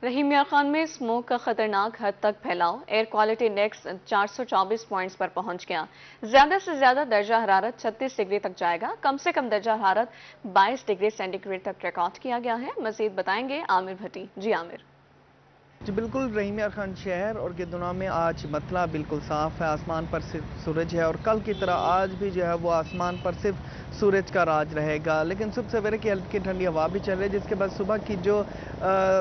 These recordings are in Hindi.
रहीम यार खान में स्मोक का खतरनाक हद तक फैलाव, एयर क्वालिटी इंडेक्स 424 पॉइंट्स पर पहुंच गया। ज्यादा से ज्यादा दर्जा हरारत 36 डिग्री तक जाएगा। कम से कम दर्जा हरारत 22 डिग्री सेंटीग्रेड तक रिकॉर्ड किया गया है। मजीद बताएंगे आमिर भट्टी। जी आमिर। जी बिल्कुल, रहीम यार खान शहर और गिरदुना में आज मतला बिल्कुल साफ है, आसमान पर सिर्फ सूरज है और कल की तरह आज भी जो है वो आसमान पर सिर्फ सूरज का राज रहेगा। लेकिन सुबह सवेरे की हल्की ठंडी हवा भी चल रही है, जिसके बाद सुबह की जो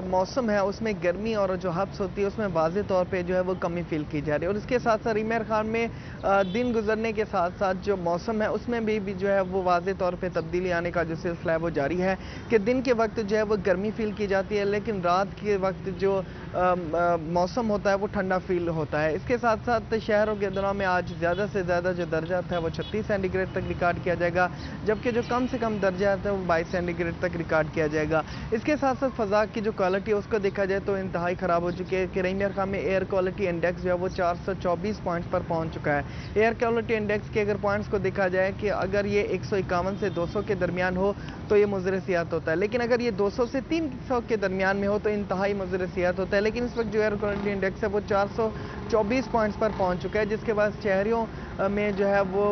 मौसम है उसमें गर्मी और जो हब्स होती है उसमें वाज़ेह तौर पे जो है वो कमी फील की जा रही है। और इसके साथ साथ रहीम यार खान में दिन गुजरने के साथ साथ जो मौसम है उसमें भी जो है वो वाज़ेह तौर पर तब्दीली आने का जो सिलसिला है वो जारी है कि दिन के वक्त जो है वो गर्मी फील की जाती है, लेकिन रात के वक्त जो मौसम होता है वो ठंडा फील होता है। इसके साथ साथ शहर और गिरदुना में आज ज़्यादा से ज़्यादा जो दर्जा था वो 36 सेंटीग्रेड तक रिकॉर्ड किया जाएगा, जबकि जो कम से कम दर्जा था वो 22 सेंटीग्रेड तक रिकॉर्ड किया जाएगा। इसके साथ साथ फ़ज़ा की जो क्वालिटी है उसको देखा जाए तो इंतहाई ख़राब हो चुकी है कि रहीम यार खान में एयर क्वालिटी इंडेक्स जो है वो 424 पॉइंट्स पर पहुँच चुका है। एयर क्वालिटी इंडेक्स के अगर पॉइंट्स को देखा जाए कि अगर ये 151 से 200 के दरमियान हो तो ये मुज़र सियाहत होता है, लेकिन अगर ये 200 से 300 के दरमियान में हो तो इंतहाई मुज़र सियाहत होता है। लेकिन इस वक्त जो एयर क्वालिटी इंडेक्स है वो 424 पॉइंट्स पर पहुंच चुका है, जिसके बाद शहरियों में जो है वो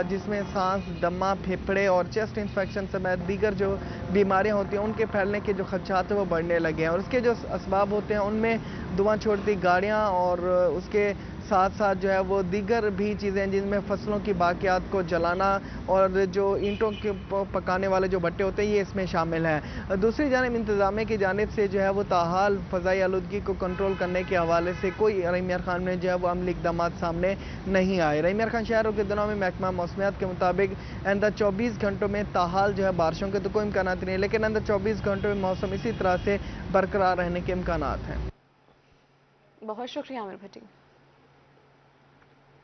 जिसमें सांस, दमा, फेफड़े और चेस्ट इन्फेक्शन समेत दीगर जो बीमारियां होती हैं उनके फैलने के जो खदशात है वो बढ़ने लगे हैं। और उसके जो असबाब होते हैं उनमें धुआं छोड़ती गाड़ियां और उसके साथ साथ जो है वो दीगर भी चीज़ें हैं जिनमें फसलों की बाकियात को जलाना और जो ईंटों के पकाने वाले जो भट्टे होते हैं ये इसमें शामिल हैं। दूसरी जानिब इंतज़ामिया की जानिब से जो है वो ताहाल फ़ज़ाई आलूदगी को कंट्रोल करने के हवाले से कोई रहीम यार खान में जो है वो अमली इक़दाम सामने नहीं आए। रहीम यार खान शहर और गिरदुना में महकमा मौसमियात के मुताबिक आइंदा 24 घंटों में ताहाल जो है बारिशों के तो कोई इम्कान नहीं है, लेकिन आइंदा 24 घंटों में मौसम इसी तरह से बरकरार रहने के इम्कान हैं। बहुत शुक्रिया आमिर भट्टी।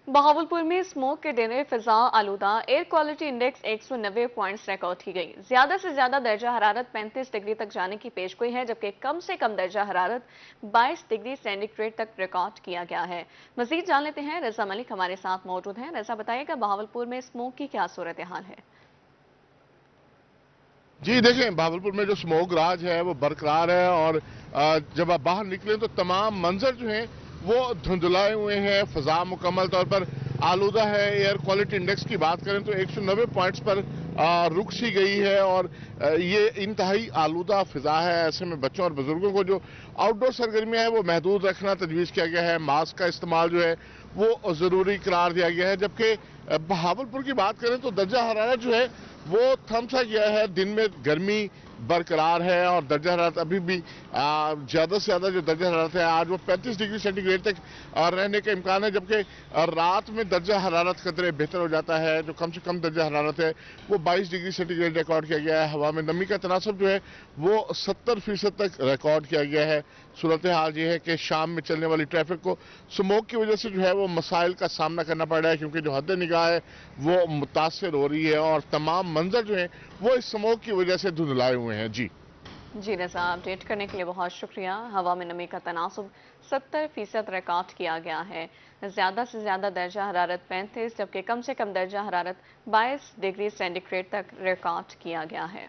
बहावलपुर में स्मोक के देने फिजा आलूदा, air quality index 190 points record की गई। ज्यादा से ज्यादा दर्जा हरारत 35 डिग्री तक जाने की पेशगोई है, जबकि कम से कम दर्जा हरारत 22 डिग्री सेंटीग्रेड तक रिकॉर्ड किया गया है। मजीद जान लेते हैं, रजा मलिक हमारे साथ मौजूद हैं। रजा बताइएगा बहावलपुर में स्मोक की क्या सूरत हाल है। जी देखें, भावलपुर में जो स्मोक राज है वो बरकरार है और जब आप बाहर निकलें तो तमाम मंजर जो हैं वो धुंधलाए हुए हैं। फिजा मुकम्मल तौर पर आलूदा है। एयर क्वालिटी इंडेक्स की बात करें तो 190 पॉइंट्स पर रुक सी गई है और ये इंतहाई आलूदा फिजा है। ऐसे में बच्चों और बुजुर्गों को जो आउटडोर सरगर्मियां हैं वो महदूद रखना तजवीज़ किया गया है। मास्क का इस्तेमाल जो है वो ज़रूरी करार दिया गया है। जबकि बहावलपुर की बात करें तो दर्जा हरारत जो है वो थम सा गया है। दिन में गर्मी बरकरार है और दर्जा हरारत अभी भी ज़्यादा से ज़्यादा जो दर्जा हरारत है आज वो 35 डिग्री सेंटीग्रेड तक रहने का इम्कान है, जबकि रात में दर्जा हरारत कदरे बेहतर हो जाता है। जो कम से कम दर्जा हरारत है वो 22 डिग्री सेंटीग्रेड रिकॉर्ड किया गया है। हवा में नमी का तनासब जो है वो 70% तक रिकॉर्ड किया गया है। सूरत हाल ये है कि शाम में चलने वाली ट्रैफिक को स्मोक की वजह से जो है वो मसाइल का सामना करना पड़ रहा है, क्योंकि जो हद निगाह है वो मुतासर हो रही है और तमाम मंजर जो है वो इस स्मोक की वजह से धुंधलाए हुए हैं। जी रजा, अपडेट करने के लिए बहुत शुक्रिया। हवा में नमी का तनासुब 70% रिकॉर्ड किया गया है। ज्यादा से ज्यादा दर्जा हरारत 35, जबकि कम से कम दर्जा हरारत 22 डिग्री सेंटीग्रेड तक रिकॉर्ड किया गया है।